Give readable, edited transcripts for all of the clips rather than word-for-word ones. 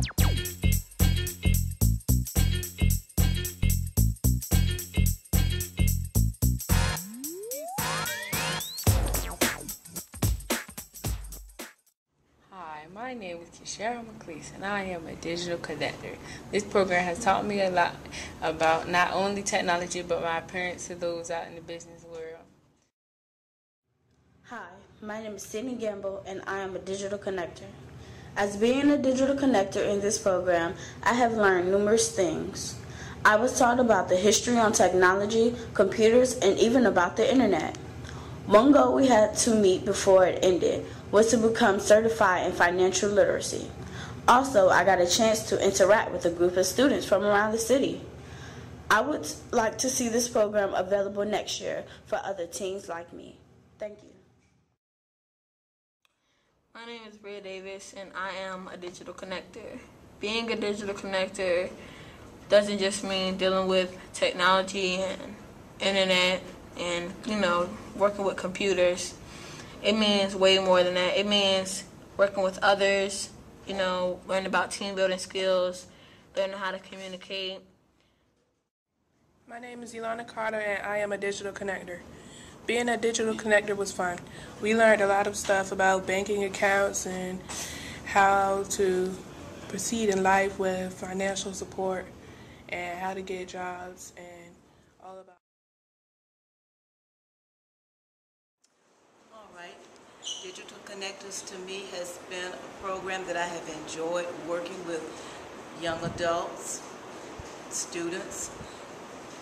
Hi, my name is Kishara McLeese, and I am a digital connector. This program has taught me a lot about not only technology, but my appearance to those out in the business world. Hi, my name is Sydney Gamble, and I am a digital connector. As being a digital connector in this program, I have learned numerous things. I was taught about the history on technology, computers, and even about the internet. One goal we had to meet before it ended was to become certified in financial literacy. Also, I got a chance to interact with a group of students from around the city. I would like to see this program available next year for other teens like me. Thank you. My name is Bria Davis, and I am a digital connector. Being a digital connector doesn't just mean dealing with technology and internet and, working with computers. It means way more than that. It means working with others, learning about team building skills, learning how to communicate. My name is Ilana Carter, and I am a digital connector. Being a digital connector was fun. We learned a lot of stuff about banking accounts and how to proceed in life with financial support and how to get jobs and all about. All right. Digital Connectors to me has been a program that I have enjoyed working with young adults, students.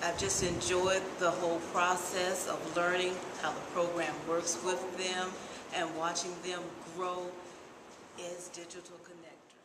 I've just enjoyed the whole process of learning how the program works with them and watching them grow as digital connectors.